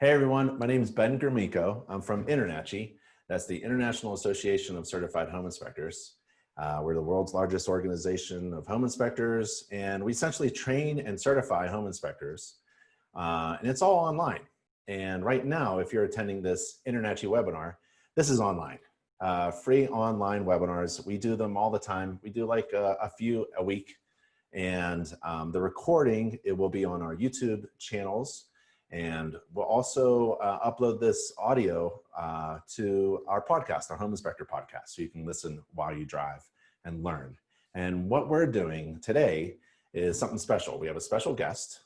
Hey everyone, my name is Ben Gromiko. I'm from InterNACHI. That's the International Association of Certified Home Inspectors. We're the world's largest organization of home inspectors, and we essentially train and certify home inspectors. And it's all online. And right now, if you're attending this InterNACHI webinar, this is online. Free online webinars. We do them all the time. We do like a few a week. And the recording, it will be on our YouTube channels. And we'll also upload this audio to our podcast, our Home Inspector podcast, so you can listen while you drive and learn. And what we're doing today is something special. We have a special guest,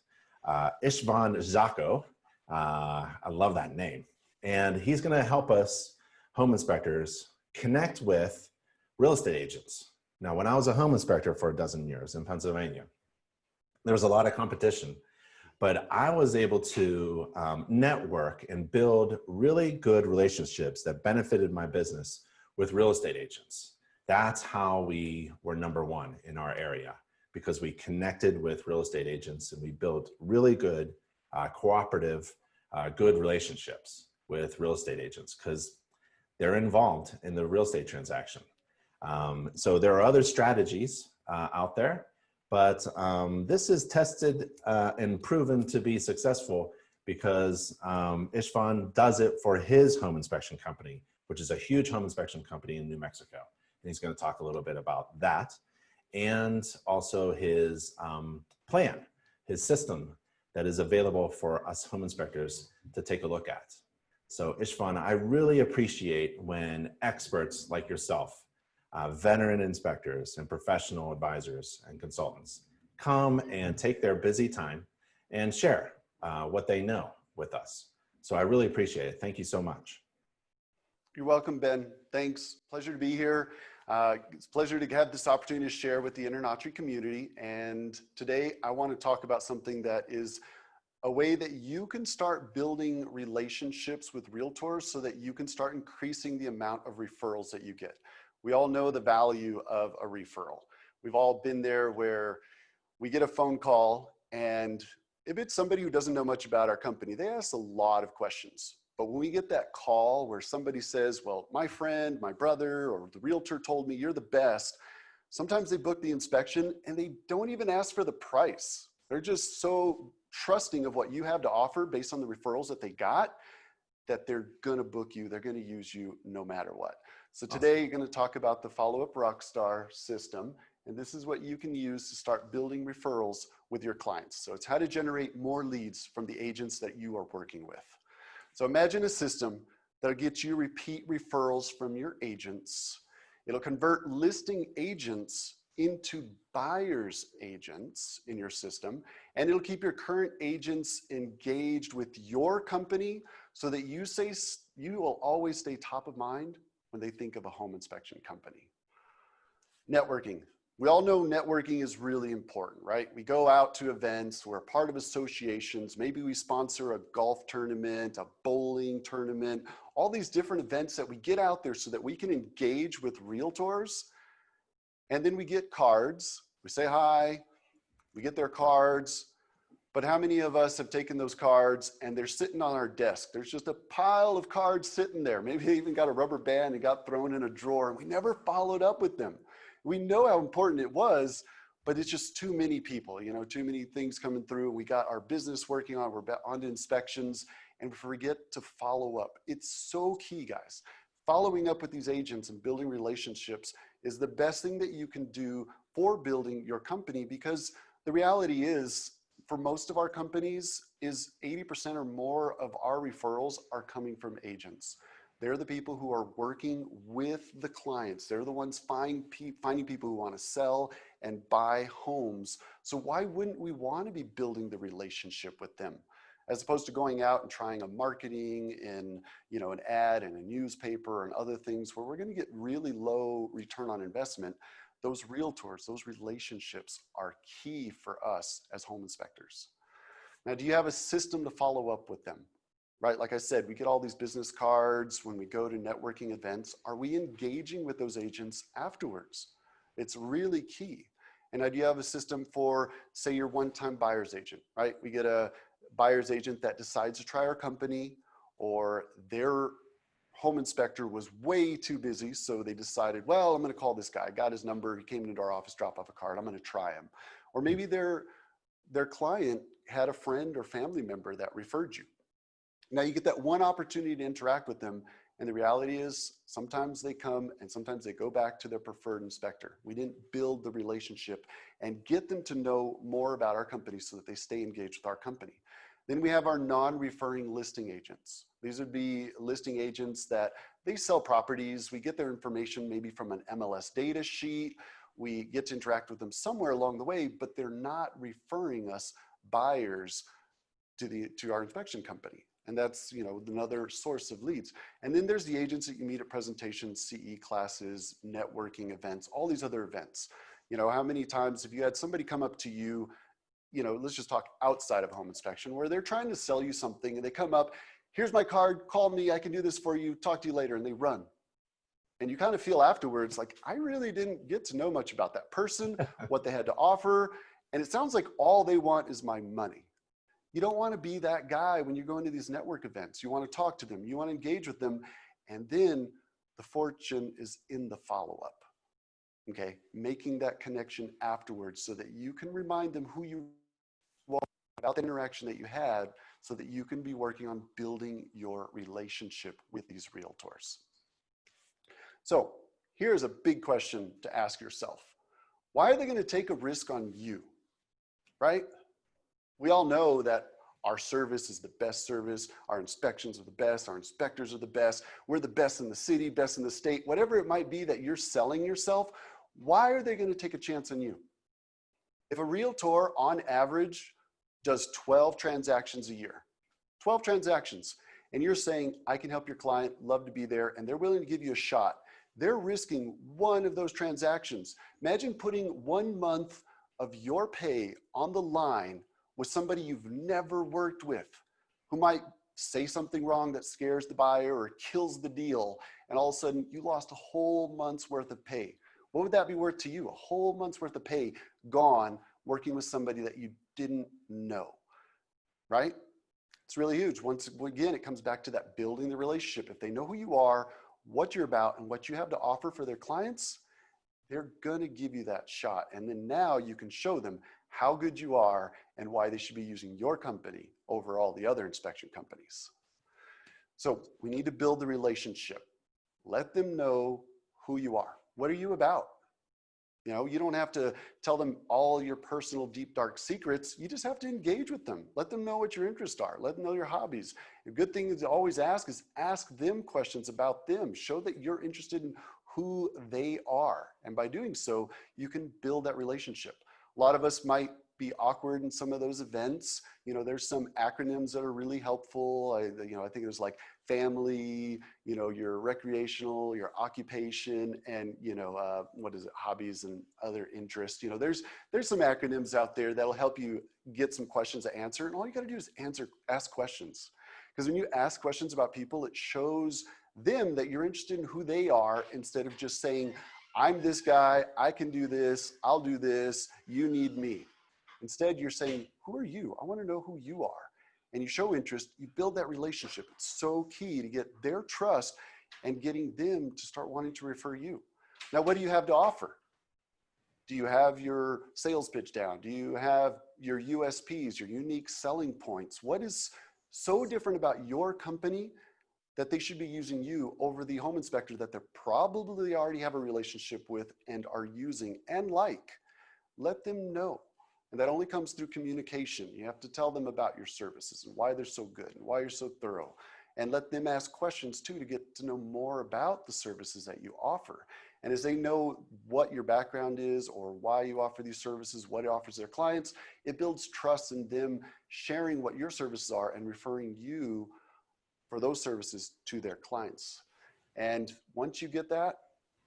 Istvan Zsako. I love that name. And he's going to help us, home inspectors, connect with real estate agents. Now, when I was a home inspector for a dozen years in Pennsylvania, there was a lot of competition. But I was able to network and build really good relationships that benefited my business with real estate agents. That's how we were number one in our area, because we connected with real estate agents and we built really good, cooperative, good relationships with real estate agents because they're involved in the real estate transaction. So there are other strategies out there. But this is tested and proven to be successful because Istvan does it for his home inspection company, which is a huge home inspection company in New Mexico. And he's going to talk a little bit about that and also his plan, his system that is available for us home inspectors to take a look at. So Istvan, I really appreciate when experts like yourself, veteran inspectors and professional advisors and consultants come and take their busy time and share what they know with us. So I really appreciate it. Thank you so much. You're welcome, Ben. Thanks. Pleasure to be here. It's a pleasure to have this opportunity to share with the InterNACHI community. And today I want to talk about something that is a way that you can start building relationships with realtors so that you can start increasing the amount of referrals that you get. We all know the value of a referral. We've all been there where we get a phone call, and if it's somebody who doesn't know much about our company, they ask a lot of questions. But when we get that call where somebody says, well, my friend, my brother, or the realtor told me you're the best, sometimes they book the inspection and they don't even ask for the price. They're just so trusting of what you have to offer based on the referrals that they got that they're gonna book you, they're gonna use you no matter what. So today you're going to talk about the Up Rockstar system, and this is what you can use to start building referrals with your clients. So it's how to generate more leads from the agents that you are working with. So imagine a system that'll get you repeat referrals from your agents. It'll convert listing agents into buyer's agents in your system, and it'll keep your current agents engaged with your company so that you will always stay top of mind when they think of a home inspection company. Networking. We all know networking is really important, right? We go out to events, we're part of associations, maybe we sponsor a golf tournament, a bowling tournament, all these different events that we get out there so that we can engage with realtors. And then we get cards, we say hi, we get their cards. But how many of us have taken those cards and they're sitting on our desk? There's just a pile of cards sitting there. Maybe they even got a rubber band and got thrown in a drawer and we never followed up with them. We know how important it was, but it's just too many people, too many things coming through. We got our business working on, we're on to inspections, and we forget to follow up. It's so key, guys. Following up with these agents and building relationships is the best thing that you can do for building your company, because the reality is, for most of our companies, is 80% or more of our referrals are coming from agents. They're the people who are working with the clients. They're the ones finding people who want to sell and buy homes. So why wouldn't we want to be building the relationship with them? As opposed to going out and trying a marketing in, an ad in a newspaper and other things where we're going to get really low return on investment. Those realtors, those relationships are key for us as home inspectors. Now, do you have a system to follow up with them? Right, like I said, we get all these business cards when we go to networking events. Are we engaging with those agents afterwards? It's really key. And do you have a system for, say, your one-time buyer's agent, right? We get a buyer's agent that decides to try our company, or their home inspector was way too busy, so they decided, well, I'm going to call this guy. I got his number. He came into our office, drop off a card. I'm going to try him. Or maybe their client had a friend or family member that referred you. Now you get that one opportunity to interact with them. And the reality is sometimes they come and sometimes they go back to their preferred inspector. We didn't build the relationship and get them to know more about our company so that they stay engaged with our company. Then we have our non-referring listing agents. These would be listing agents that they sell properties. We get their information maybe from an MLS data sheet. We get to interact with them somewhere along the way, but they're not referring us buyers to our inspection company. And that's, you know, another source of leads. And then there's the agents that you meet at presentations, CE classes, networking events, all these other events. You know, how many times have you had somebody come up to you, you know, let's just talk outside of home inspection, where they're trying to sell you something and they come up, here's my card, call me, I can do this for you, talk to you later, and they run. And you kind of feel afterwards like, I really didn't get to know much about that person, what they had to offer. And it sounds like all they want is my money. You don't want to be that guy when you're going to these network events. You want to talk to them, you want to engage with them, and then the fortune is in the follow-up. Okay, making that connection afterwards so that you can remind them who you are, about the interaction that you had, so that you can be working on building your relationship with these realtors. So here's a big question to ask yourself. Why are they going to take a risk on you, right? We all know that our service is the best service. Our inspections are the best. Our inspectors are the best. We're the best in the city, best in the state, whatever it might be that you're selling yourself. Why are they going to take a chance on you? If a realtor on average does 12 transactions a year, 12 transactions, and you're saying, I can help your client, love to be there, and they're willing to give you a shot, they're risking one of those transactions. Imagine putting 1 month of your pay on the line with somebody you've never worked with, who might say something wrong that scares the buyer or kills the deal, and all of a sudden you lost a whole month's worth of pay. What would that be worth to you? A whole month's worth of pay gone working with somebody that you didn't know, right? It's really huge. Once again, it comes back to that building the relationship. If they know who you are, what you're about, and what you have to offer for their clients, they're gonna give you that shot. And then now you can show them how good you are and why they should be using your company over all the other inspection companies. So we need to build the relationship. Let them know who you are. What are you about? You know, you don't have to tell them all your personal deep, dark secrets. You just have to engage with them. Let them know what your interests are. Let them know your hobbies. A good thing to always ask is ask them questions about them. Show that you're interested in who they are. And by doing so, you can build that relationship. A lot of us might be awkward in some of those events. You know, there's some acronyms that are really helpful. I think there's like family, you know, your recreational, your occupation, and, you know, hobbies and other interests. You know, there's some acronyms out there that'll help you get some questions to answer. And all you got to do is ask questions. Because when you ask questions about people, it shows them that you're interested in who they are, instead of just saying, I'm this guy, I can do this, I'll do this, you need me. Instead, you're saying, who are you? I want to know who you are. And you show interest, you build that relationship. It's so key to get their trust and getting them to start wanting to refer you. Now, what do you have to offer? Do you have your sales pitch down? Do you have your USPs, your unique selling points? What is so different about your company that they should be using you over the home inspector that they probably already have a relationship with and are using and like? Let them know. And that only comes through communication. You have to tell them about your services and why they're so good and why you're so thorough. And let them ask questions too to get to know more about the services that you offer. And as they know what your background is or why you offer these services, what it offers their clients, it builds trust in them sharing what your services are and referring you for those services to their clients. And once you get that,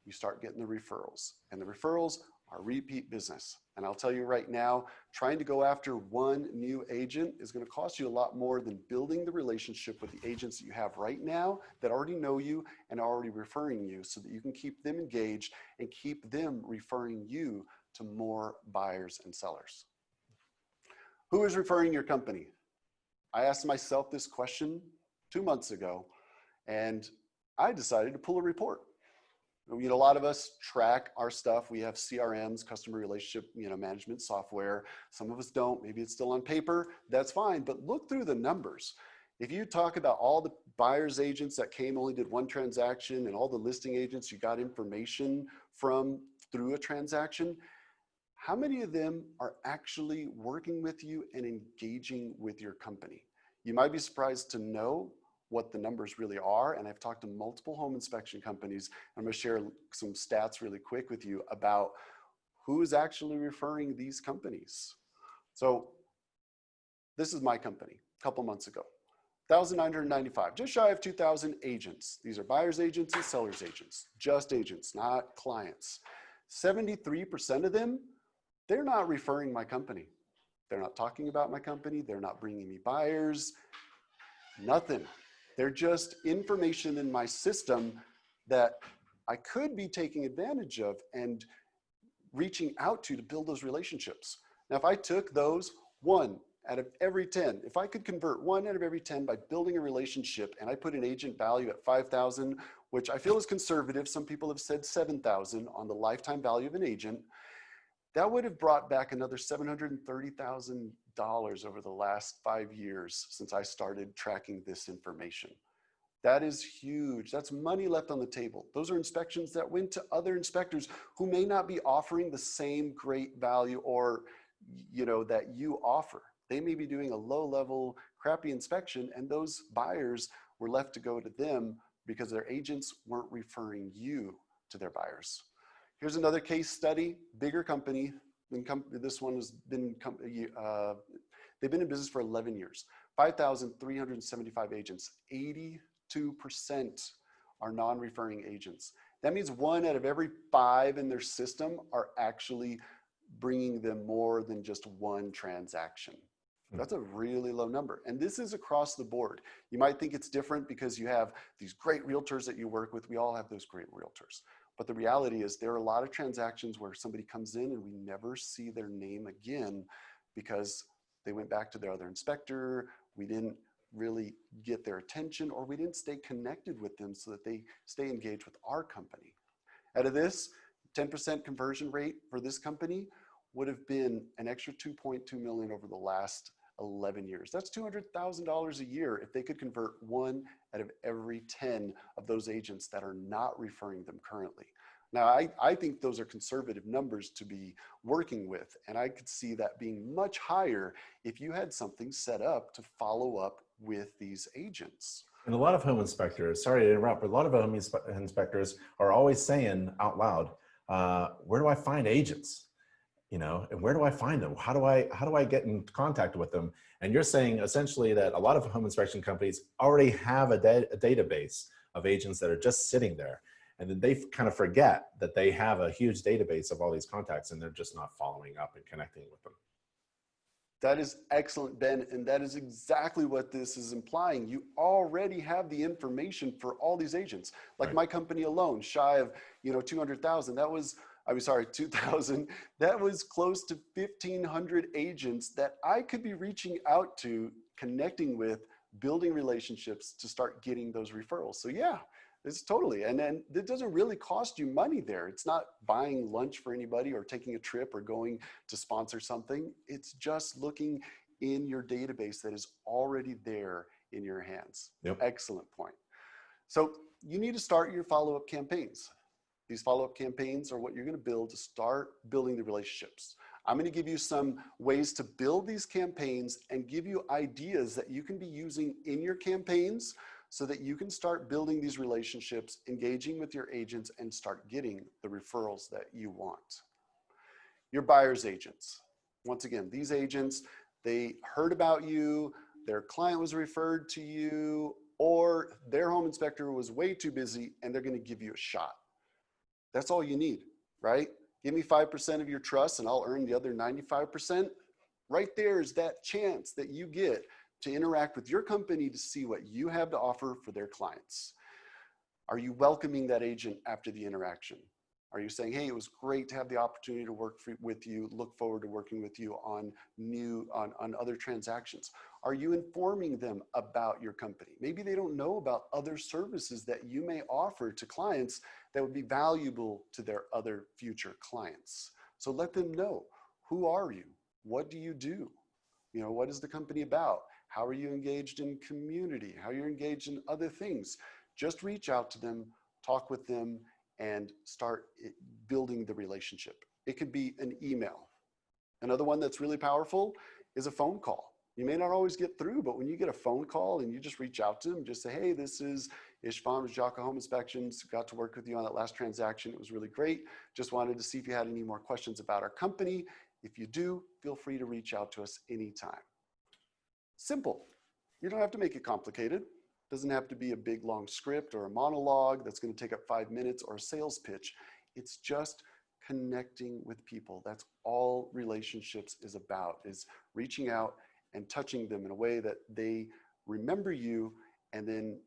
you start getting the referrals. And the referrals are repeat business. And I'll tell you right now, trying to go after one new agent is going to cost you a lot more than building the relationship with the agents that you have right now that already know you and are already referring you, so that you can keep them engaged and keep them referring you to more buyers and sellers. Who is referring your company? I asked myself this question 2 months ago, and I decided to pull a report. You know, a lot of us track our stuff. We have CRMs, customer relationship, management software. Some of us don't. Maybe it's still on paper. That's fine. But look through the numbers. If you talk about all the buyer's agents that came, only did one transaction, and all the listing agents you got information from through a transaction, how many of them are actually working with you and engaging with your company? You might be surprised to know what the numbers really are. And I've talked to multiple home inspection companies. I'm going to share some stats really quick with you about who is actually referring these companies. So this is my company a couple months ago. 1,995, just shy of 2,000 agents. These are buyer's agents and seller's agents, just agents, not clients. 73% of them, they're not referring my company. They're not talking about my company. They're not bringing me buyers, nothing. They're just information in my system that I could be taking advantage of and reaching out to build those relationships. Now, if I took those 1 out of every 10, if I could convert 1 out of every 10 by building a relationship, and I put an agent value at 5,000, which I feel is conservative. Some people have said 7,000 on the lifetime value of an agent. That would have brought back another $730,000 over the last 5 years since I started tracking this information. That is huge. That's money left on the table. Those are inspections that went to other inspectors who may not be offering the same great value or, that you offer. They may be doing a low-level, crappy inspection, and those buyers were left to go to them because their agents weren't referring you to their buyers. Here's another case study, bigger company. This one has been, they've been in business for 11 years. 5,375 agents, 82% are non-referring agents. That means 1 out of every 5 in their system are actually bringing them more than just 1 transaction. That's a really low number. And this is across the board. You might think it's different because you have these great realtors that you work with. We all have those great realtors. But the reality is there are a lot of transactions where somebody comes in and we never see their name again because they went back to their other inspector. We didn't really get their attention, or we didn't stay connected with them so that they stay engaged with our company. Out of this, 10% conversion rate for this company would have been an extra $2.2 million over the last 11 years. That's $200,000 a year if they could convert 1 out of every 10 of those agents that are not referring them currently. Now, I think those are conservative numbers to be working with, and I could see that being much higher if you had something set up to follow up with these agents. And a lot of home inspectors, sorry to interrupt, but a lot of home inspectors are always saying out loud, where do I find agents? And where do I find them? How do I get in contact with them? And you're saying essentially that a lot of home inspection companies already have a database of agents that are just sitting there. And then they kind of forget that they have a huge database of all these contacts and they're just not following up and connecting with them. That is excellent, Ben. And that is exactly what this is implying. You already have the information for all these agents. Like my company alone, shy of 200,000. That was, I'm sorry, 2,000. That was close to 1,500 agents that I could be reaching out to, connecting with, building relationships to start getting those referrals. So yeah, it's totally. And then it doesn't really cost you money there. It's not buying lunch for anybody or taking a trip or going to sponsor something. It's just looking in your database that is already there in your hands. Yep. Excellent point. So you need to start your follow-up campaigns. These follow-up campaigns are what you're going to build to start building the relationships. I'm going to give you some ways to build these campaigns and give you ideas that you can be using in your campaigns so that you can start building these relationships, engaging with your agents, and start getting the referrals that you want. Your buyer's agents. Once again, these agents, they heard about you, their client was referred to you, or their home inspector was way too busy and they're going to give you a shot. That's all you need, right? Give me 5% of your trust and I'll earn the other 95%. Right there is that chance that you get to interact with your company to see what you have to offer for their clients. Are you welcoming that agent after the interaction? Are you saying, hey, it was great to have the opportunity to work with you, look forward to working with you on other transactions? Are you informing them about your company? Maybe they don't know about other services that you may offer to clients that would be valuable to their other future clients. So let them know, who are you? What do you do? You know, what is the company about? How are you engaged in community? How are you engaged in other things? Just reach out to them, talk with them, and start building the relationship. It could be an email. Another one that's really powerful is a phone call. You may not always get through, but when you get a phone call and you just reach out to them, just say, hey, this is Istvan with Zsako Home Inspections. Got to work with you on that last transaction. It was really great. Just wanted to see if you had any more questions about our company. If you do, feel free to reach out to us anytime. Simple. You don't have to make it complicated. It doesn't have to be a big long script or a monologue that's going to take up 5 minutes or a sales pitch. It's just connecting with people. That's all relationships is about, is reaching out and touching them in a way that they remember you, and then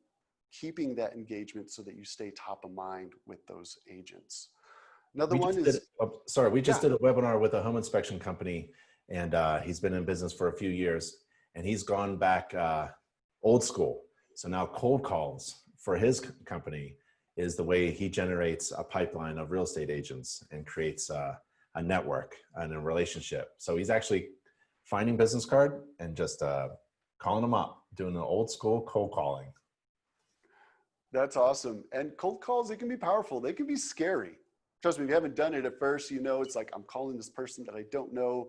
keeping that engagement so that you stay top of mind with those agents. Another one is, we just did a webinar with a home inspection company, and he's been in business for a few years, and he's gone back old school. So now cold calls for his company is the way he generates a pipeline of real estate agents and creates a network and a relationship. So he's actually finding business card and just calling them up, doing an old school cold calling. That's awesome. And cold calls, they can be powerful. They can be scary. Trust me, if you haven't done it at first, you know, it's like, I'm calling this person that I don't know.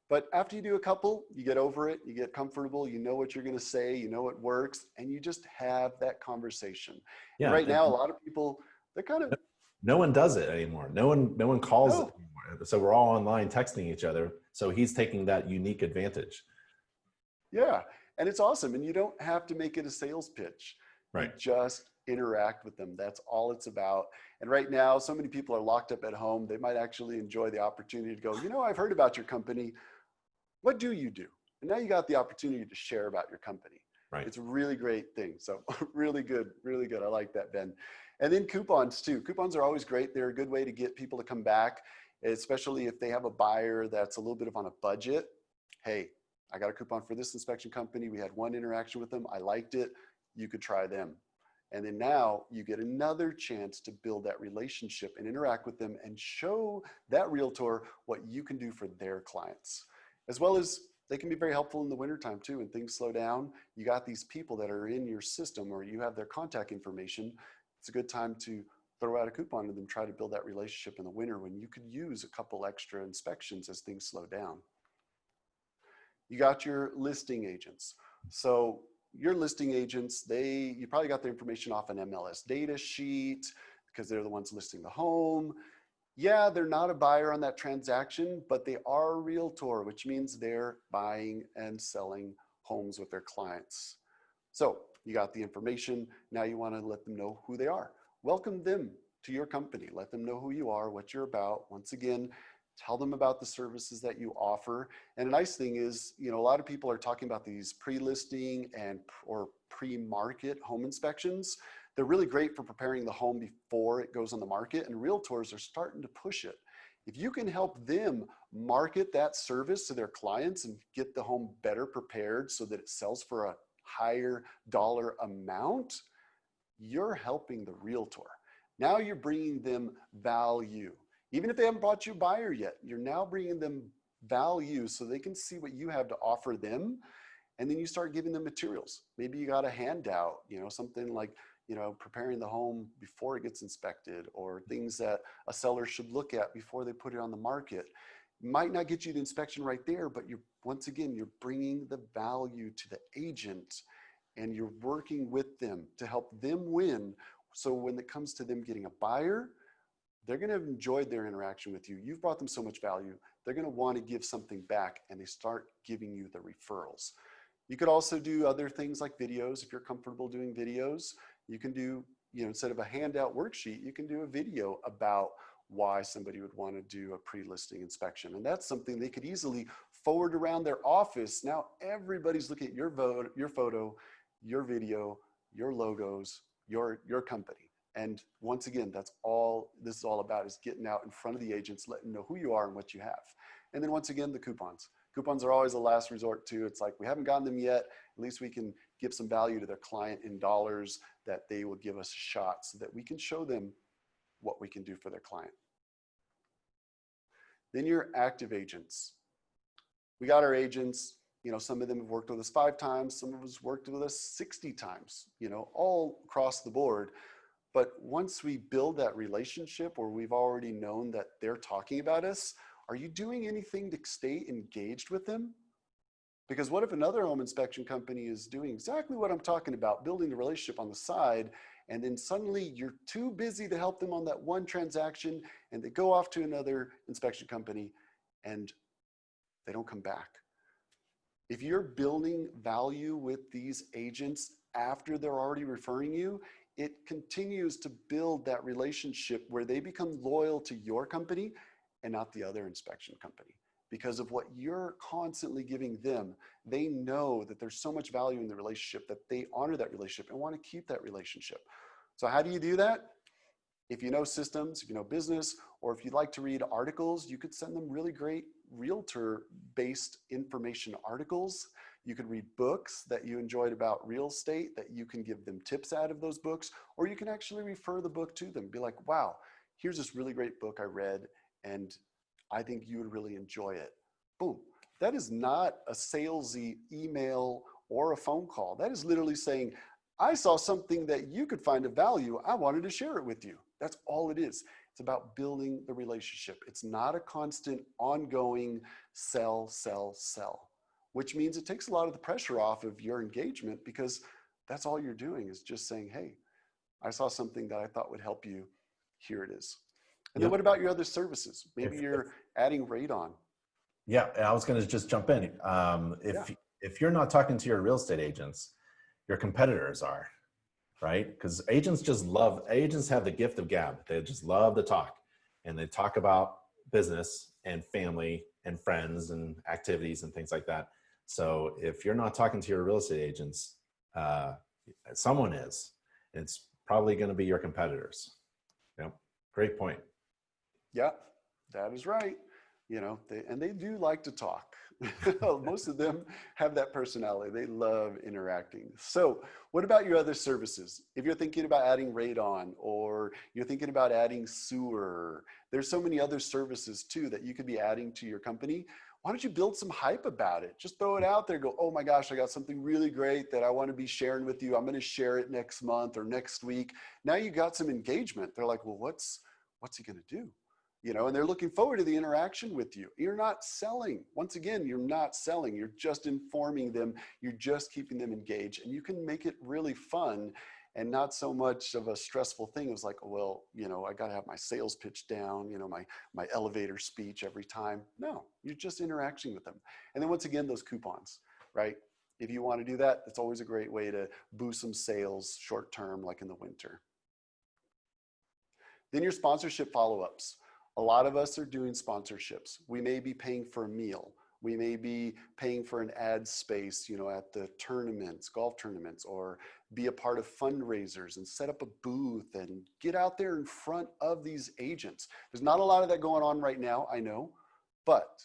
But after you do a couple, you get over it, you get comfortable, you know what you're going to say, you know it works, and you just have that conversation. Yeah, and right now, a lot of people, they're kind of... No one does it anymore. No one calls it anymore. So we're all online texting each other. So he's taking that unique advantage. Yeah, and it's awesome. And you don't have to make it a sales pitch. Right. You just interact with them. That's all it's about. And right now, so many people are locked up at home. They might actually enjoy the opportunity to go, you know, I've heard about your company. What do you do? And now you got the opportunity to share about your company. Right. It's a really great thing. So really good, really good. I like that, Ben. And then coupons too. Coupons are always great. They're a good way to get people to come back, especially if they have a buyer that's a little bit of on a budget. Hey, I got a coupon for this inspection company. We had one interaction with them. I liked it. You could try them. And then now you get another chance to build that relationship and interact with them and show that realtor what you can do for their clients. As well as they can be very helpful in the wintertime too. When things slow down, you got these people that are in your system or you have their contact information. It's a good time to throw out a coupon to them, try to build that relationship in the winter when you could use a couple extra inspections as things slow down. You got your listing agents. So your listing agents, you probably got their information off an MLS data sheet because they're the ones listing the home. Yeah, they're not a buyer on that transaction, but they are a realtor, which means they're buying and selling homes with their clients. So you got the information. Now you want to let them know who they are. Welcome them to your company. Let them know who you are, what you're about. Once again, tell them about the services that you offer. And a nice thing is, you know, a lot of people are talking about these pre-listing or pre-market home inspections. They're really great for preparing the home before it goes on the market, and realtors are starting to push it. If you can help them market that service to their clients and get the home better prepared so that it sells for a higher dollar amount, you're helping the realtor. Now you're bringing them value. Even if they haven't brought you a buyer yet, you're now bringing them value so they can see what you have to offer them. And then you start giving them materials. Maybe you got a handout, you know, something like, you know, preparing the home before it gets inspected, or things that a seller should look at before they put it on the market. Might not get you the inspection right there, but once again, you're bringing the value to the agent and you're working with them to help them win. So when it comes to them getting a buyer, they're going to have enjoyed their interaction with you. You've brought them so much value. They're going to want to give something back, and they start giving you the referrals. You could also do other things like videos. If you're comfortable doing videos, you can do, you know, instead of a handout worksheet, you can do a video about why somebody would want to do a pre-listing inspection. And that's something they could easily forward around their office. Now everybody's looking at your photo, your video, your logos, your company. And once again, that's all this is all about, is getting out in front of the agents, letting them know who you are and what you have. And then once again, the coupons. Coupons are always a last resort too. It's like, we haven't gotten them yet. At least we can give some value to their client in dollars that they will give us a shot so that we can show them what we can do for their client. Then your active agents. We got our agents, you know, some of them have worked with us 5 times, some of us worked with us 60 times, you know, all across the board. But once we build that relationship or we've already known that they're talking about us, are you doing anything to stay engaged with them? Because what if another home inspection company is doing exactly what I'm talking about, building the relationship on the side, and then suddenly you're too busy to help them on that one transaction and they go off to another inspection company and they don't come back. If you're building value with these agents after they're already referring you, it continues to build that relationship where they become loyal to your company and not the other inspection company. Because of what you're constantly giving them, they know that there's so much value in the relationship that they honor that relationship and want to keep that relationship. So how do you do that? If you know systems, if you know business, or if you'd like to read articles, you could send them really great realtor-based information articles. You could read books that you enjoyed about real estate that you can give them tips out of those books, or you can actually refer the book to them. Be like, wow, here's this really great book I read and I think you would really enjoy it. Boom. That is not a salesy email or a phone call. That is literally saying, I saw something that you could find of value. I wanted to share it with you. That's all it is. It's about building the relationship. It's not a constant ongoing sell, sell, sell, which means it takes a lot of the pressure off of your engagement because that's all you're doing is just saying, hey, I saw something that I thought would help you. Here it is. And then what about your other services? Maybe you're adding radon. Yeah, I was going to just jump in. If you're not talking to your real estate agents, your competitors are, right? Because agents have the gift of gab. They just love to talk, and they talk about business and family and friends and activities and things like that. So if you're not talking to your real estate agents, someone is. It's probably going to be your competitors. Yep, great point. Yeah, that is right. You know, they do like to talk. Most of them have that personality. They love interacting. So what about your other services? If you're thinking about adding radon or you're thinking about adding sewer, there's so many other services too that you could be adding to your company. Why don't you build some hype about it? Just throw it out there. Go, oh my gosh, I got something really great that I want to be sharing with you. I'm going to share it next month or next week. Now you got some engagement. They're like, well, what's he going to do? You know, and they're looking forward to the interaction with you. You're not selling. Once again, you're not selling. You're just informing them. You're just keeping them engaged. And you can make it really fun and not so much of a stressful thing. It was like, well, you know, I got to have my sales pitch down, you know, my elevator speech every time. No, you're just interacting with them. And then once again, those coupons, right? If you want to do that, it's always a great way to boost some sales short term, like in the winter. Then your sponsorship follow-ups. A lot of us are doing sponsorships. We may be paying for a meal. We may be paying for an ad space, you know, at the tournaments, golf tournaments, or be a part of fundraisers and set up a booth and get out there in front of these agents. There's not a lot of that going on right now, I know, but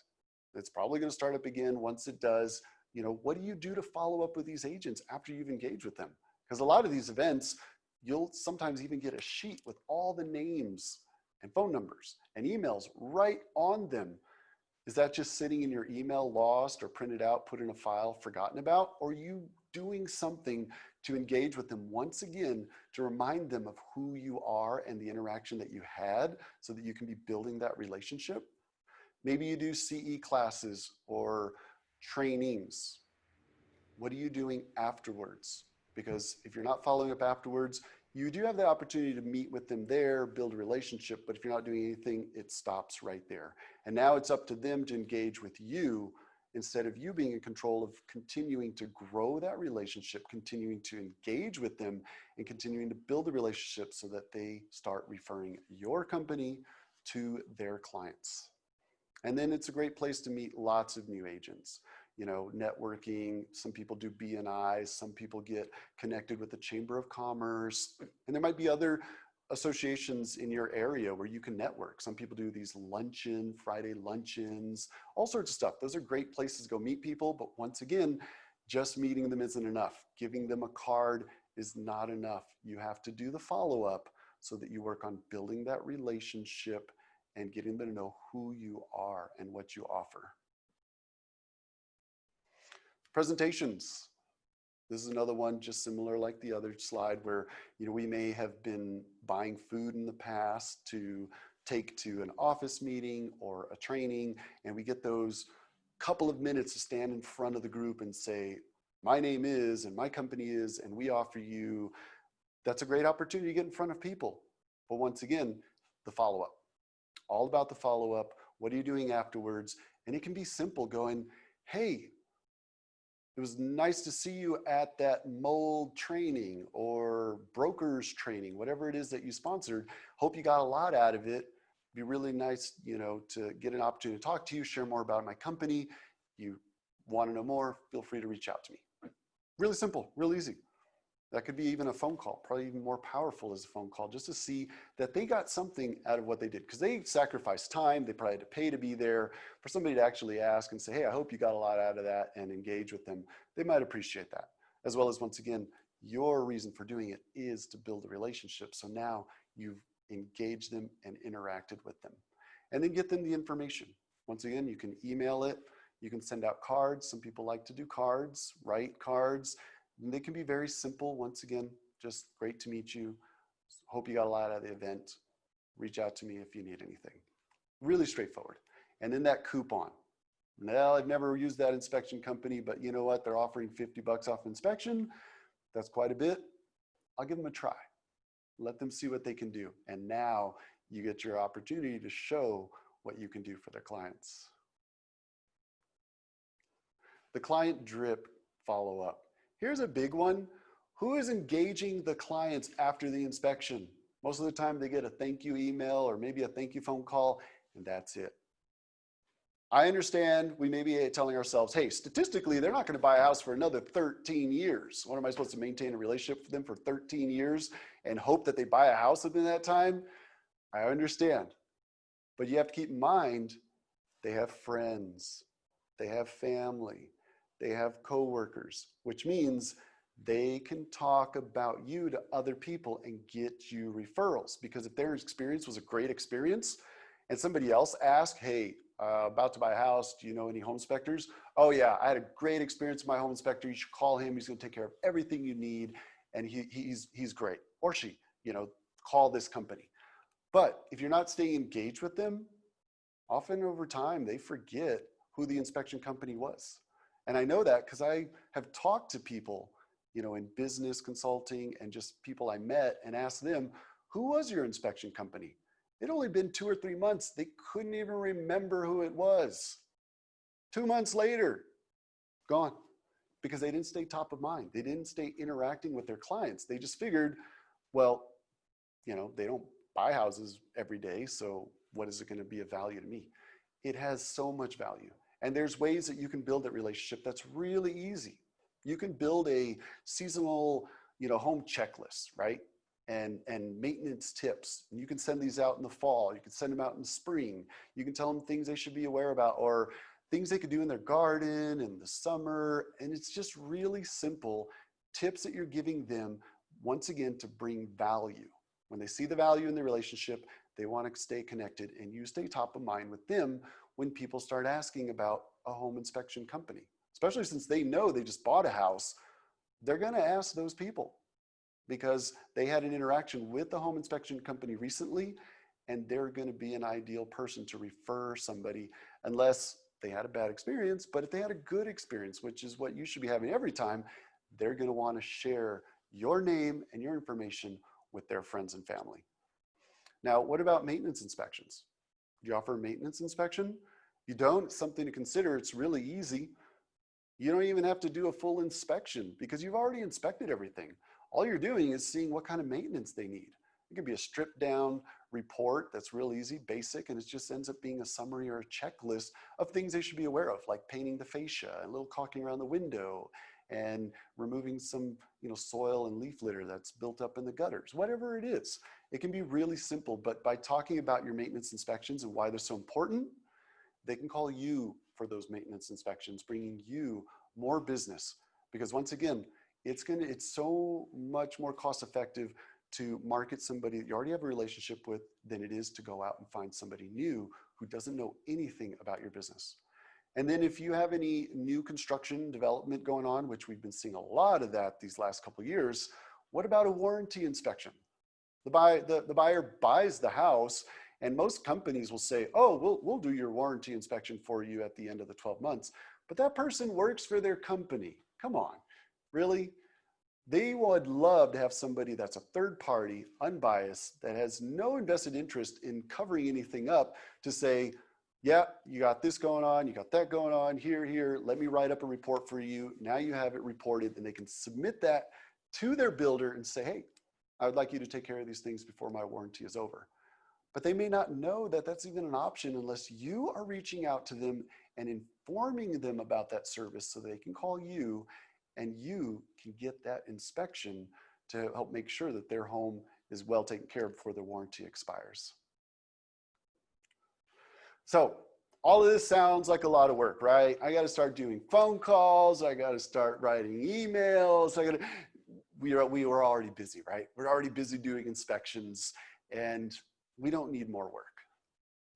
it's probably going to start up again. Once it does, you know, what do you do to follow up with these agents after you've engaged with them? Because a lot of these events, you'll sometimes even get a sheet with all the names and phone numbers and emails right on them. Is that just sitting in your email lost or printed out, put in a file, forgotten about? Or are you doing something to engage with them once again to remind them of who you are and the interaction that you had so that you can be building that relationship? Maybe you do CE classes or trainings. What are you doing afterwards? Because if you're not following up afterwards, you do have the opportunity to meet with them there, build a relationship, but if you're not doing anything, it stops right there. And now it's up to them to engage with you instead of you being in control of continuing to grow that relationship, continuing to engage with them, and continuing to build the relationship so that they start referring your company to their clients. And then it's a great place to meet lots of new agents. You know, networking, some people do BNIs, some people get connected with the Chamber of Commerce, and there might be other associations in your area where you can network. Some people do these Friday luncheons, all sorts of stuff. Those are great places to go meet people. But once again, just meeting them isn't enough. Giving them a card is not enough. You have to do the follow-up so that you work on building that relationship and getting them to know who you are and what you offer. Presentations. This is another one just similar like the other slide where, we may have been buying food in the past to take to an office meeting or a training, and we get those couple of minutes to stand in front of the group and say, my name is, and my company is, and we offer you. That's a great opportunity to get in front of people. But once again, the follow-up. All about the follow-up. What are you doing afterwards? And it can be simple, going, hey, it was nice to see you at that mold training or brokers training, whatever it is that you sponsored. Hope you got a lot out of it. It'd be really nice, to get an opportunity to talk to you, share more about my company. You want to know more, feel free to reach out to me. Really simple, real easy. That could be even a phone call, probably even more powerful as a phone call, just to see that they got something out of what they did. Because they sacrificed time, they probably had to pay to be there. For somebody to actually ask and say, hey, I hope you got a lot out of that, and engage with them, they might appreciate that. As well as, once again, your reason for doing it is to build a relationship. So now you've engaged them and interacted with them. And then get them the information. Once again, you can email it. You can send out cards. Some people like to do cards, write cards. And they can be very simple. Once again, just great to meet you. Hope you got a lot out of the event. Reach out to me if you need anything. Really straightforward. And then that coupon. Well, I've never used that inspection company, but you know what? They're offering $50 off inspection. That's quite a bit. I'll give them a try. Let them see what they can do. And now you get your opportunity to show what you can do for their clients. The client drip follow-up. Here's a big one. Who is engaging the clients after the inspection? Most of the time they get a thank you email or maybe a thank you phone call, and that's it. I understand we may be telling ourselves, hey, statistically, they're not going to buy a house for another 13 years. What am I supposed to maintain a relationship with them for 13 years and hope that they buy a house within that time? I understand. But you have to keep in mind, they have friends, they have family, they have coworkers, which means they can talk about you to other people and get you referrals. Because if their experience was a great experience and somebody else asked, hey, about to buy a house, do you know any home inspectors? Oh yeah, I had a great experience with my home inspector. You should call him. He's going to take care of everything you need. And he's great. Or she, call this company. But if you're not staying engaged with them, often over time, they forget who the inspection company was. And I know that because I have talked to people, in business consulting and just people I met and asked them, who was your inspection company? It'd only been 2 or 3 months. They couldn't even remember who it was. 2 months later, gone. Because they didn't stay top of mind. They didn't stay interacting with their clients. They just figured, well, they don't buy houses every day, so what is it going to be of value to me? It has so much value. And there's ways that you can build that relationship that's really easy. You can build a seasonal, home checklist, right? And maintenance tips. And you can send these out in the fall. You can send them out in the spring. You can tell them things they should be aware about or things they could do in their garden in the summer. And it's just really simple tips that you're giving them, once again, to bring value. When they see the value in the relationship, they want to stay connected, and you stay top of mind with them when people start asking about a home inspection company. Especially since they know they just bought a house, they're going to ask those people because they had an interaction with the home inspection company recently, and they're going to be an ideal person to refer somebody unless they had a bad experience. But if they had a good experience, which is what you should be having every time, they're going to want to share your name and your information with their friends and family. Now, what about maintenance inspections? Do you offer a maintenance inspection? You don't? It's something to consider. It's really easy. You don't even have to do a full inspection because you've already inspected everything. All you're doing is seeing what kind of maintenance they need. It could be a stripped down report that's real easy, basic, and it just ends up being a summary or a checklist of things they should be aware of, like painting the fascia, a little caulking around the window, and removing some, soil and leaf litter that's built up in the gutters, whatever it is. It can be really simple, but by talking about your maintenance inspections and why they're so important, they can call you for those maintenance inspections, bringing you more business. Because once again, it's so much more cost effective to market somebody that you already have a relationship with than it is to go out and find somebody new who doesn't know anything about your business. And then if you have any new construction development going on, which we've been seeing a lot of that these last couple of years, what about a warranty inspection? The buyer buys the house, and most companies will say, oh, we'll do your warranty inspection for you at the end of the 12 months. But that person works for their company. Come on, really? They would love to have somebody that's a third party, unbiased, that has no invested interest in covering anything up to say, yeah, you got this going on, you got that going on, here, let me write up a report for you. Now you have it reported, and they can submit that to their builder and say, hey, I would like you to take care of these things before my warranty is over. But they may not know that that's even an option unless you are reaching out to them and informing them about that service so they can call you and you can get that inspection to help make sure that their home is well taken care of before the warranty expires. So all of this sounds like a lot of work, right? I got to start doing phone calls. I got to start writing emails. We were already busy, right? We're already busy doing inspections, and we don't need more work.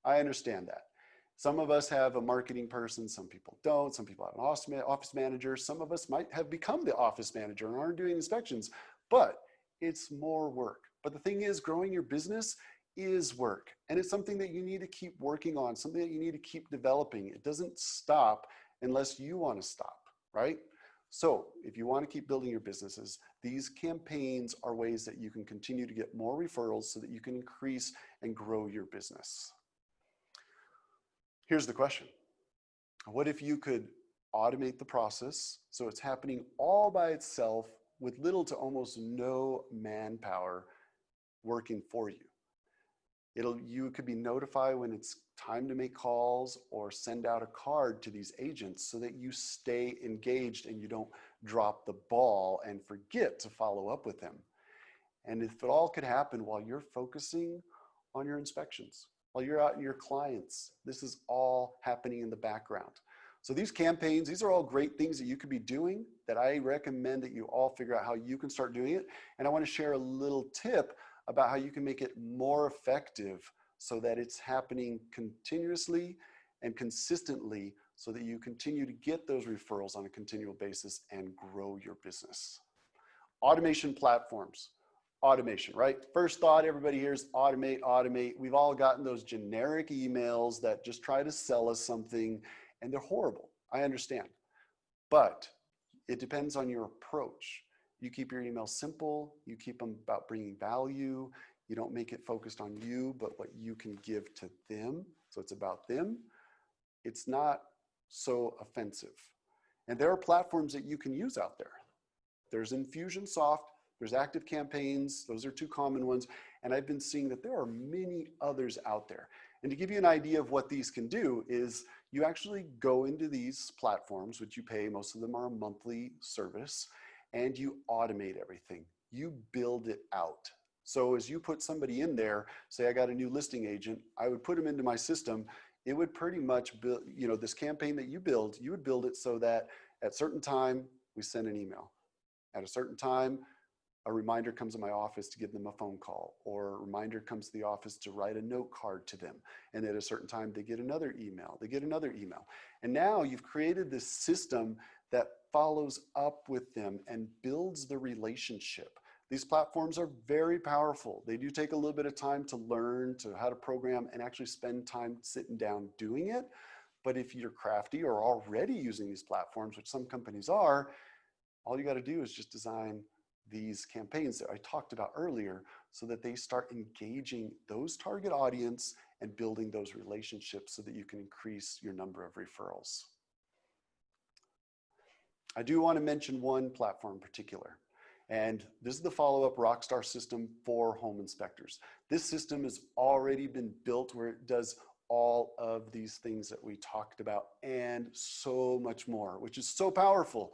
I understand that. Some of us have a marketing person, some people don't. Some people have an office manager. Some of us might have become the office manager and aren't doing inspections, but it's more work. But the thing is, growing your business is work, and it's something that you need to keep working on, something that you need to keep developing. It doesn't stop unless you want to stop, right? So if you want to keep building your businesses, these campaigns are ways that you can continue to get more referrals so that you can increase and grow your business. Here's the question. What if you could automate the process so it's happening all by itself with little to almost no manpower working for you? You could be notified when it's time to make calls or send out a card to these agents so that you stay engaged and you don't drop the ball and forget to follow up with them. And if it all could happen while you're focusing on your inspections, while you're out in your clients, this is all happening in the background. So these campaigns, these are all great things that you could be doing that I recommend that you all figure out how you can start doing it. And I want to share a little tip about how you can make it more effective so that it's happening continuously and consistently so that you continue to get those referrals on a continual basis and grow your business. Automation platforms. Automation, right? First thought, everybody here is automate, automate. We've all gotten those generic emails that just try to sell us something, and they're horrible. I understand. But it depends on your approach. You keep your emails simple. You keep them about bringing value. You don't make it focused on you, but what you can give to them. So it's about them. It's not so offensive. And there are platforms that you can use out there. There's Infusionsoft. There's Active Campaigns. Those are two common ones. And I've been seeing that there are many others out there. And to give you an idea of what these can do is you actually go into these platforms, which you pay, most of them are a monthly service, and you automate everything. You build it out. So as you put somebody in there, say I got a new listing agent, I would put them into my system. It would pretty much build, this campaign that you build, you would build it so that at a certain time, we send an email. At a certain time, a reminder comes to my office to give them a phone call, or a reminder comes to the office to write a note card to them. And at a certain time, they get another email, And now you've created this system that follows up with them and builds the relationship. These platforms are very powerful. They do take a little bit of time to learn to how to program and actually spend time sitting down doing it. But if you're crafty or already using these platforms, which some companies are, all you got to do is just design these campaigns that I talked about earlier so that they start engaging those target audience and building those relationships so that you can increase your number of referrals. I do want to mention one platform in particular, and this is the follow-up Rockstar system for home inspectors. This system has already been built where it does all of these things that we talked about and so much more, which is so powerful.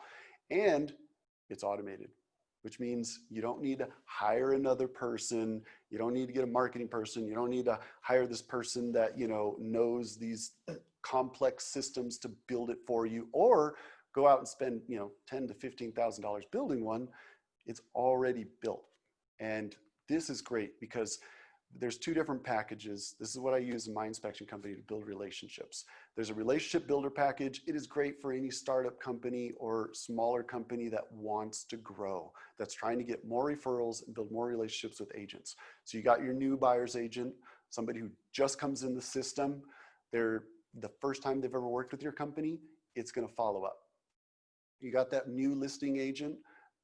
and it's automated, which means you don't need to hire another person. You don't need to get a marketing person. You don't need to hire this person that, you know, knows these complex systems to build it for you, or go out and spend, you know, $10,000 to $15,000 building one. It's already built. And this is great because there's two different packages. This is what I use in my inspection company to build relationships. There's a relationship builder package. It is great for any startup company or smaller company that wants to grow, that's trying to get more referrals and build more relationships with agents. So you got your new buyer's agent, somebody who just comes in the system. They're the first time they've ever worked with your company, it's going to follow up. You got that new listing agent.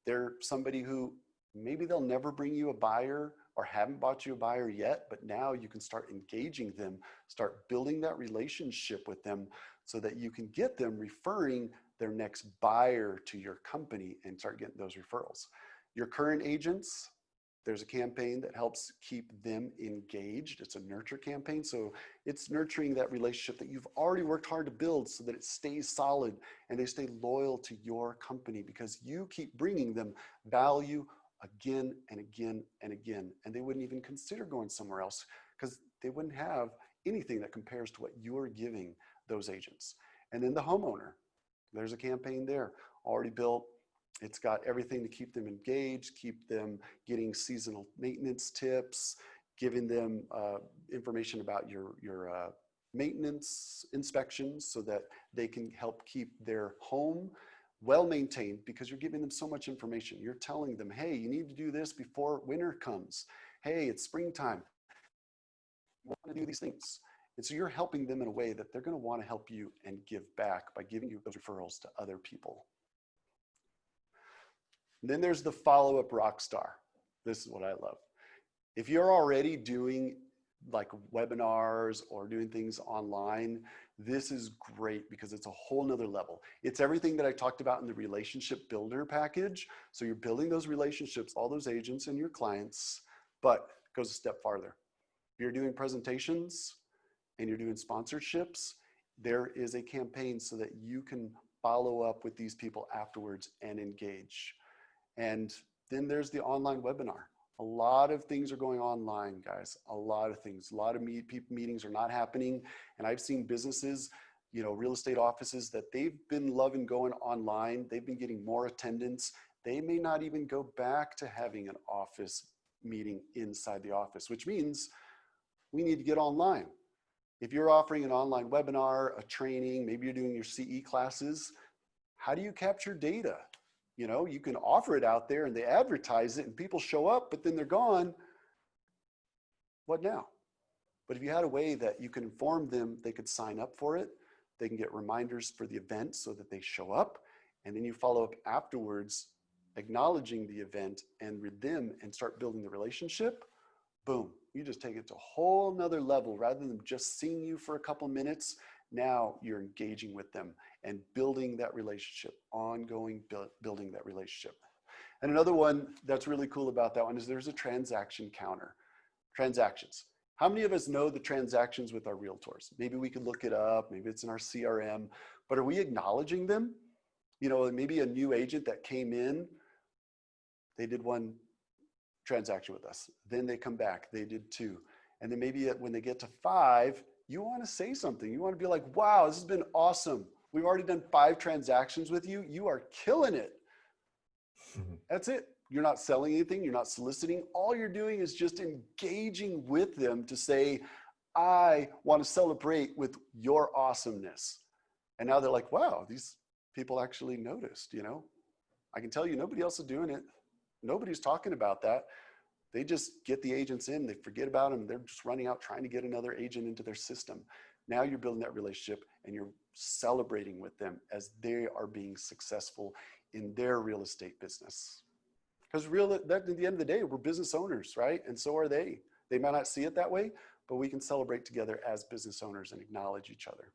They're somebody who maybe they'll never bring you a buyer or haven't bought you a buyer yet, but now you can start engaging them, start building that relationship with them so that you can get them referring their next buyer to your company and start getting those referrals. Your current agents, there's a campaign that helps keep them engaged. It's a nurture campaign. So it's nurturing that relationship that you've already worked hard to build so that it stays solid and they stay loyal to your company because you keep bringing them value again and again and again. And they wouldn't even consider going somewhere else because they wouldn't have anything that compares to what you're giving those agents. And then the homeowner, there's a campaign there already built. It's got everything to keep them engaged, keep them getting seasonal maintenance tips, giving them information about your maintenance inspections so that they can help keep their home well maintained because you're giving them so much information. You're telling them, hey, you need to do this before winter comes. Hey, it's springtime. You want to do these things. And so you're helping them in a way that they're going to want to help you and give back by giving you those referrals to other people. And then there's the follow-up rockstar. This is what I love. If you're already doing like webinars or doing things online, this is great because it's a whole nother level. It's everything that I talked about in the relationship builder package. So you're building those relationships, all those agents and your clients, but it goes a step farther. If you're doing presentations and you're doing sponsorships, there is a campaign so that you can follow up with these people afterwards and engage. And then there's the online webinar. A lot of things are going online, guys. A lot of things. A lot of meetings are not happening. And I've seen businesses, you know, real estate offices that they've been loving going online. They've been getting more attendance. They may not even go back to having an office meeting inside the office, which means we need to get online. If you're offering an online webinar, a training, maybe you're doing your CE classes, how do you capture data? You know, you can offer it out there and they advertise it and people show up, but then they're gone. What now? But if you had a way that you can inform them, they could sign up for it. They can get reminders for the event so that they show up. And then you follow up afterwards, acknowledging the event and with them and start building the relationship. Boom, you just take it to a whole nother level. Rather than just seeing you for a couple minutes, now you're engaging with them and building that relationship, ongoing building that relationship. And another one that's really cool about that one is there's a transaction counter. Transactions. How many of us know the transactions with our realtors? Maybe we could look it up, maybe it's in our CRM, but are we acknowledging them? You know, maybe a new agent that came in, they did one transaction with us. Then they come back, they did two. And then maybe when they get to 5, you want to say something. You want to be like, wow, this has been awesome. We've already done 5 transactions with you. You are killing it. That's it. You're not selling anything. You're not soliciting. All you're doing is just engaging with them to say, I want to celebrate with your awesomeness. And now they're like, wow, these people actually noticed, you know. I can tell you nobody else is doing it. Nobody's talking about that. They just get the agents in, they forget about them. They're just running out trying to get another agent into their system. Now you're building that relationship and you're celebrating with them as they are being successful in their real estate business. Because at the end of the day, we're business owners, right? And so are they. They might not see it that way, but we can celebrate together as business owners and acknowledge each other.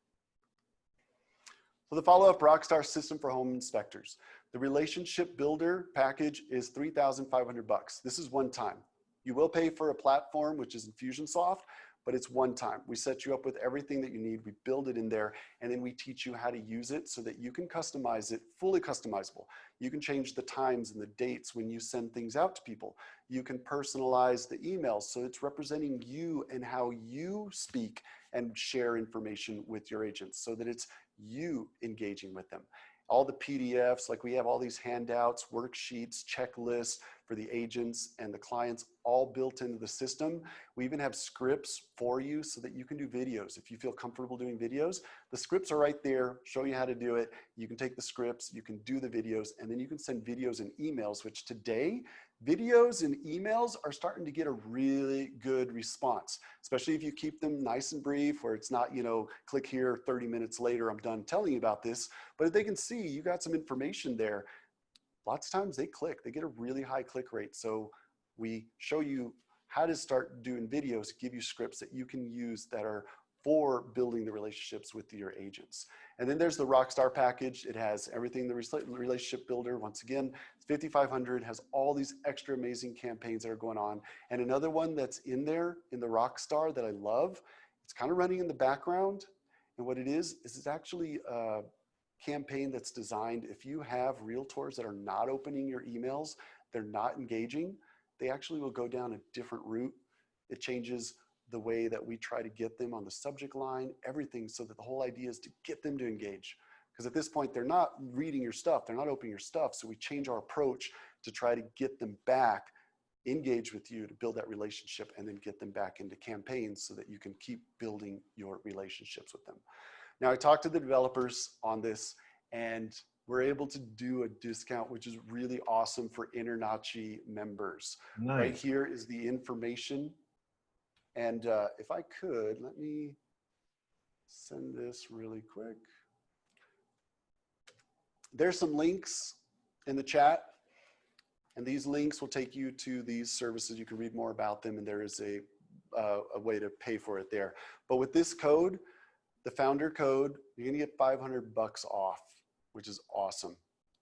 So the follow-up Rockstar system for home inspectors. The relationship builder package is $3,500. This is one time. You will pay for a platform, which is Infusionsoft, but it's one time. We set you up with everything that you need. We build it in there, and then we teach you how to use it so that you can customize it, fully customizable. You can change the times and the dates when you send things out to people. You can personalize the emails so it's representing you and how you speak and share information with your agents so that it's you engaging with them. All the PDFs, like we have all these handouts, worksheets, checklists for the agents and the clients, all built into the system. We even have scripts for you so that you can do videos. If you feel comfortable doing videos, the scripts are right there, show you how to do it. You can take the scripts, you can do the videos, and then you can send videos and emails, which today, videos and emails are starting to get a really good response, especially if you keep them nice and brief, where it's not, you know, click here, 30 minutes later, I'm done telling you about this. But if they can see you got some information there, lots of times they click, they get a really high click rate. So we show you how to start doing videos, give you scripts that you can use that are for building the relationships with your agents. And then there's the Rockstar package. It has everything, the relationship builder. Once again, it's $5,500, has all these extra amazing campaigns that are going on. And another one that's in there in the Rockstar that I love, it's kind of running in the background. And what it is it's actually a campaign that's designed, if you have realtors that are not opening your emails, they're not engaging, they actually will go down a different route. It changes the way that we try to get them on the subject line, everything, so that the whole idea is to get them to engage. Because at this point, they're not reading your stuff, they're not opening your stuff, so we change our approach to try to get them back, engage with you to build that relationship, and then get them back into campaigns so that you can keep building your relationships with them. Now, I talked to the developers on this, and we're able to do a discount, which is really awesome for InterNACHI members. Nice. Right here is the information. And if I could, let me send this really quick. There's some links in the chat, and these links will take you to these services. You can read more about them, and there is a way to pay for it there. But with this code, the founder code, you're gonna get $500 off, which is awesome.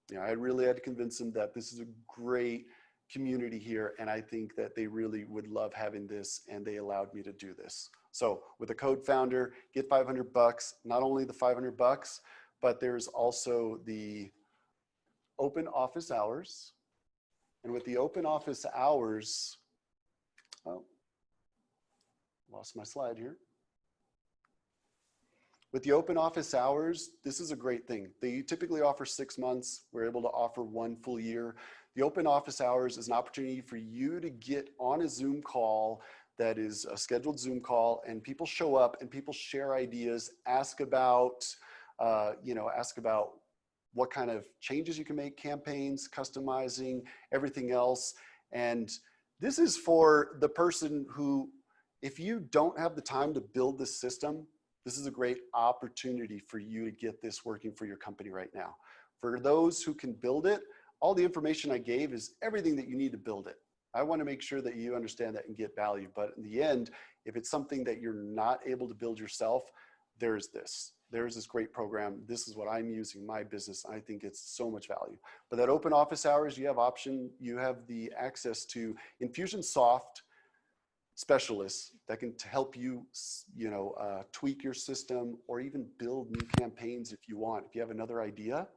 You know, I really had to convince them that this is a great community here, and I think that they really would love having this, and they allowed me to do this. So with the code founder, get $500, not only the $500, but there's also the open office hours. And with the open office hours, oh, lost my slide here. With the open office hours, this is a great thing. They typically offer 6 months. We're able to offer 1 full year. The open office hours is an opportunity for you to get on a Zoom call that is a scheduled Zoom call, and people show up and people share ideas, ask about, ask about what kind of changes you can make, campaigns, customizing, everything else. And this is for the person who, if you don't have the time to build this system, this is a great opportunity for you to get this working for your company right now. For those who can build it, all the information I gave is everything that you need to build it. I want to make sure that you understand that and get value. But in the end, if it's something that you're not able to build yourself, there's this. There's this great program. This is what I'm using in my business. I think it's so much value. But that open office hours, you have the access to Infusionsoft specialists that can help you, tweak your system or even build new campaigns if you want. If you have another idea,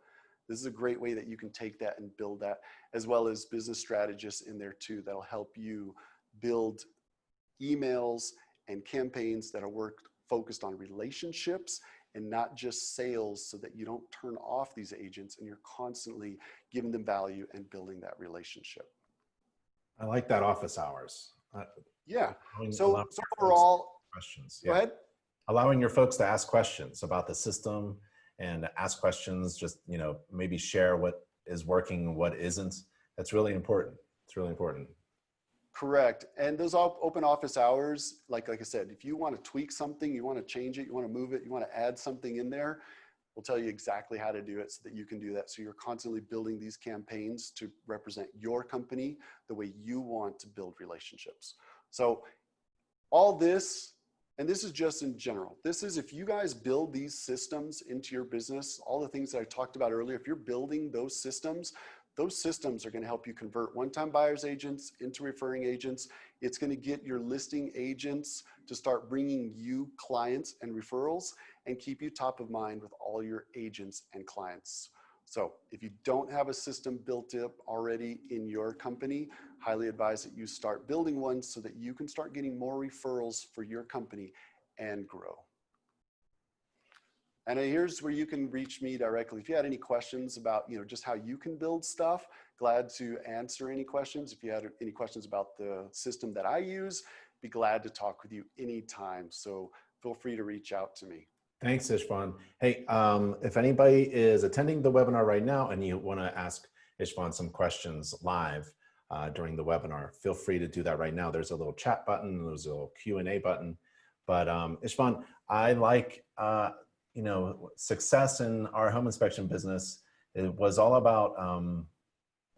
this is a great way that you can take that and build that, as well as business strategists in there too that'll help you build emails and campaigns that are focused on relationships and not just sales, so that you don't turn off these agents and you're constantly giving them value and building that relationship. I like that office hours. Yeah. So overall, questions. Go ahead. Allowing your folks to ask questions about the system and ask questions, just, maybe share what is working, what isn't. That's really important. It's really important. Correct. And those open office hours, like I said, if you want to tweak something, you want to change it, you want to move it, you want to add something in there, we'll tell you exactly how to do it so that you can do that. So you're constantly building these campaigns to represent your company the way you want to build relationships. So all this, and this is just in general, this is if you guys build these systems into your business, all the things that I talked about earlier, if you're building those systems, Those systems are going to help you convert one-time buyers agents into referring agents. It's going to get your listing agents to start bringing you clients and referrals and keep you top of mind with all your agents and clients. So if you don't have a system built up already in your company, highly advise that you start building one so that you can start getting more referrals for your company and grow. And here's where you can reach me directly. If you had any questions about, just how you can build stuff, glad to answer any questions. If you had any questions about the system that I use, be glad to talk with you anytime. So feel free to reach out to me. Thanks, Istvan. Hey, if anybody is attending the webinar right now and you want to ask Istvan some questions live during the webinar, feel free to do that right now. There's a little chat button, there's a little Q&A button. But Istvan, I like, success in our home inspection business. It was all about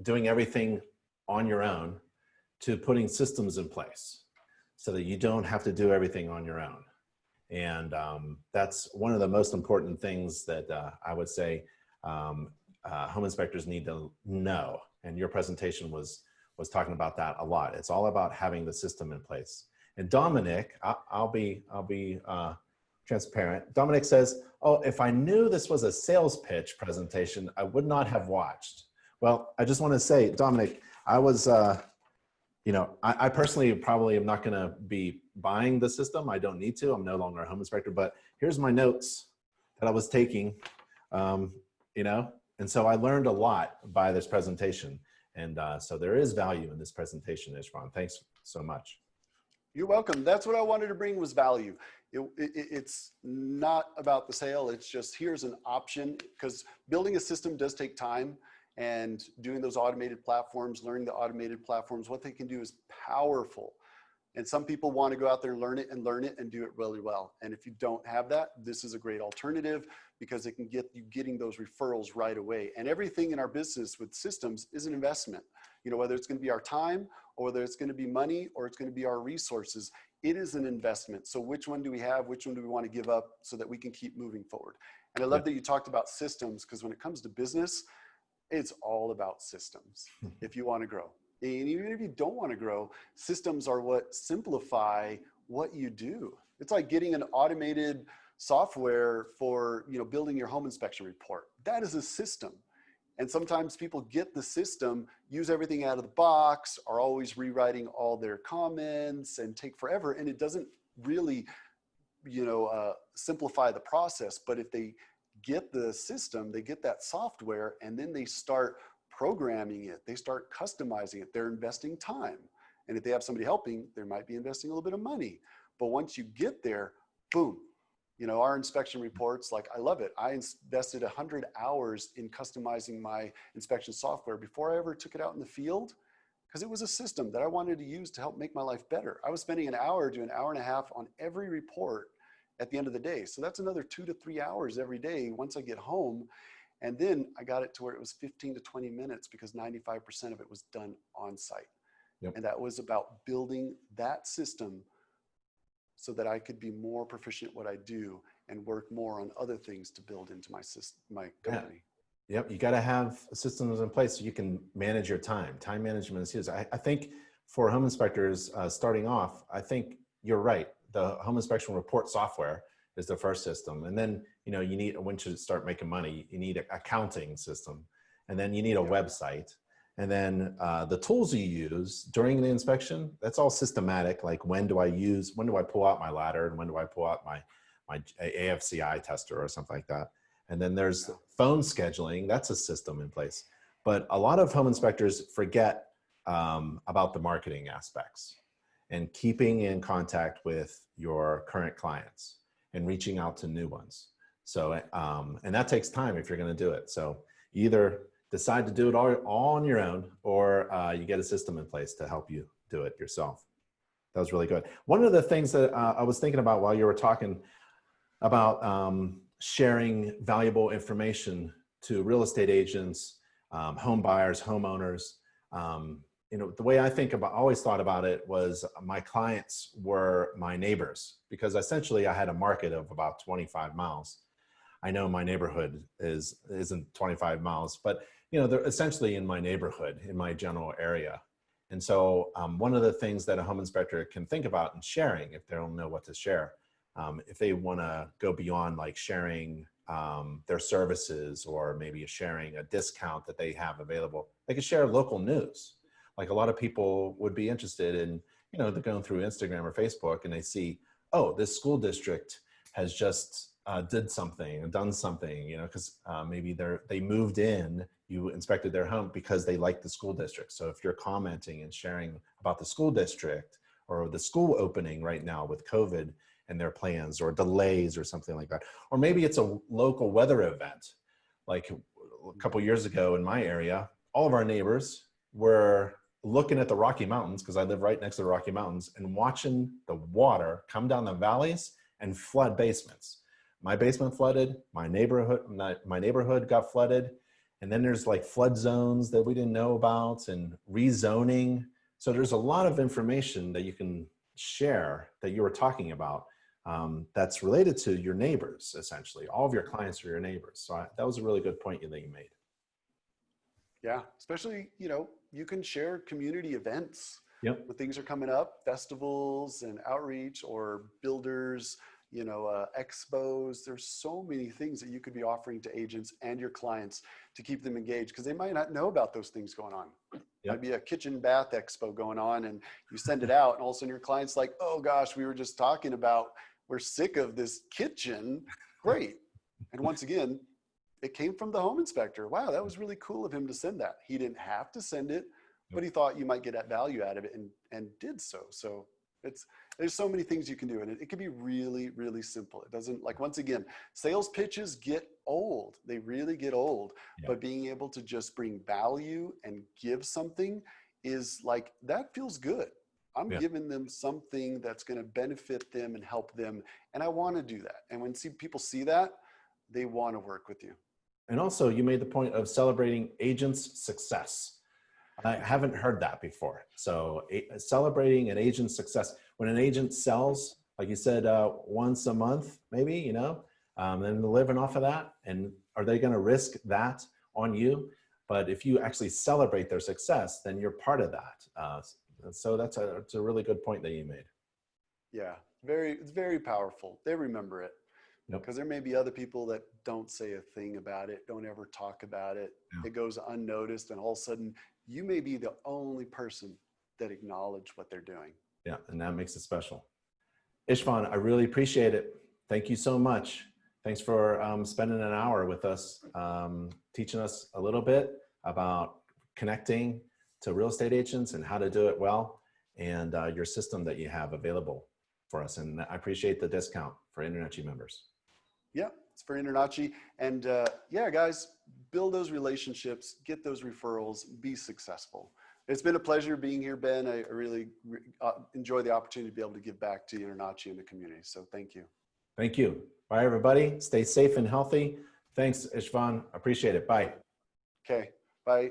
doing everything on your own to putting systems in place so that you don't have to do everything on your own. And that's one of the most important things that I would say home inspectors need to know. And your presentation was talking about that a lot. It's all about having the system in place. And Dominic, I'll be transparent. Dominic says, "Oh, if I knew this was a sales pitch presentation, I would not have watched." Well, I just want to say, Dominic, I was, I personally probably am not going to be buying the system. I don't need to. I'm no longer a home inspector, but here's my notes that I was taking, and so I learned a lot by this presentation. And so there is value in this presentation, Istvan. Thanks so much. You're welcome. That's what I wanted to bring was value. It's not about the sale. It's just, here's an option, because building a system does take time, and doing those automated platforms, learning the automated platforms, what they can do is powerful. And some people want to go out there and learn it and do it really well. And if you don't have that, this is a great alternative, because it can get you getting those referrals right away. And everything in our business with systems is an investment. Whether it's going to be our time, or whether it's going to be money, or it's going to be our resources, it is an investment. So which one do we have? Which one do we want to give up so that we can keep moving forward? And I love that you talked about systems, because when it comes to business, it's all about systems if you want to grow. And even if you don't want to grow, systems are what simplify what you do. It's like getting an automated software for, building your home inspection report. That is a system. And sometimes people get the system, use everything out of the box, are always rewriting all their comments and take forever. And it doesn't really, simplify the process. But if they get the system, they get that software, and then they start programming it, they start customizing it, they're investing time. And if they have somebody helping, they might be investing a little bit of money. But once you get there, boom. Our inspection reports, like, I love it. I invested 100 hours in customizing my inspection software before I ever took it out in the field, because it was a system that I wanted to use to help make my life better. I was spending an hour to an hour and a half on every report at the end of the day. So that's another 2 to 3 hours every day once I get home. And then I got it to where it was 15 to 20 minutes, because 95% of it was done on site. Yep. And that was about building that system so that I could be more proficient at what I do and work more on other things to build into my system, my company. Yeah. Yep, you got to have systems in place so you can manage your time. Time management is huge. I think for home inspectors starting off, I think you're right. The home inspection report software is the first system. And then, you need, once you start making money, you need an accounting system. And then you need a website. And then the tools you use during the inspection, that's all systematic. Like, when do I pull out my ladder, and when do I pull out my AFCI tester or something like that. And then there's phone scheduling. That's a system in place. But a lot of home inspectors forget about the marketing aspects and keeping in contact with your current clients and reaching out to new ones. So, and that takes time if you're going to do it. So either decide to do it all on your own, or you get a system in place to help you do it yourself. That was really good. One of the things that I was thinking about while you were talking about sharing valuable information to real estate agents, home buyers, homeowners, the way I always thought about it was my clients were my neighbors, because essentially I had a market of about 25 miles. I know my neighborhood isn't 25 miles, but you know, they're essentially in my neighborhood, in my general area. And so one of the things that a home inspector can think about in sharing, if they don't know what to share, if they want to go beyond like sharing their services or maybe sharing a discount that they have available, they could share local news. Like a lot of people would be interested in, you know, they're going through Instagram or Facebook and they see, oh, this school district has just did something and done something, you know, because maybe they moved in, you inspected their home because they like the school district. So if you're commenting and sharing about the school district or the school opening right now with COVID and their plans or delays or something like that, or maybe it's a local weather event. Like a couple years ago in my area, all of our neighbors were looking at the Rocky Mountains, because I live right next to the Rocky Mountains, and watching the water come down the valleys and flood basements. My basement flooded, my neighborhood got flooded. And then there's like flood zones that we didn't know about and rezoning. So there's a lot of information that you can share that you were talking about that's related to your neighbors, essentially. All of your clients are your neighbors. So that was a really good point that you made. Yeah, especially, you know, you can share community events. Yep. When things are coming up, festivals and outreach or builders, you know, expos. There's so many things that you could be offering to agents and your clients to keep them engaged, because they might not know about those things going on. Yep. Might be a kitchen bath expo going on and you send it out and all of a sudden your client's like, oh gosh, we were just talking about, we're sick of this kitchen. Great. And once again, it came from the home inspector. Wow, that was really cool of him to send that. He didn't have to send it, but he thought you might get that value out of it and did so. So there's so many things you can do, and it can be really, really simple. It doesn't, like, once again, sales pitches get old. They really get old, but being able to just bring value and give something is like, that feels good. I'm giving them something that's going to benefit them and help them. And I want to do that. And when people see that, they want to work with you. And also you made the point of celebrating agents' success. I haven't heard that before. So celebrating an agent's success. When an agent sells, like you said, once a month, maybe, you know, then they're living off of that. And are they going to risk that on you? But if you actually celebrate their success, then you're part of that. So that's a really good point that you made. Yeah, it's very powerful. They remember it. Because there may be other people that don't say a thing about it, don't ever talk about it. It goes unnoticed, and all of a sudden you may be the only person that acknowledged what they're doing. Yeah, and that makes it special. Istvan, I really appreciate it. Thank you so much. Thanks for spending an hour with us, teaching us a little bit about connecting to real estate agents and how to do it well, and your system that you have available for us. And I appreciate the discount for InterNACHI members. Yeah, it's for InterNACHI. And yeah, guys, build those relationships, get those referrals, be successful. It's been a pleasure being here, Ben. I really enjoy the opportunity to be able to give back to InterNACHI and the community. So thank you. Thank you. Bye, everybody. Stay safe and healthy. Thanks, Istvan. Appreciate it. Bye. Okay, bye.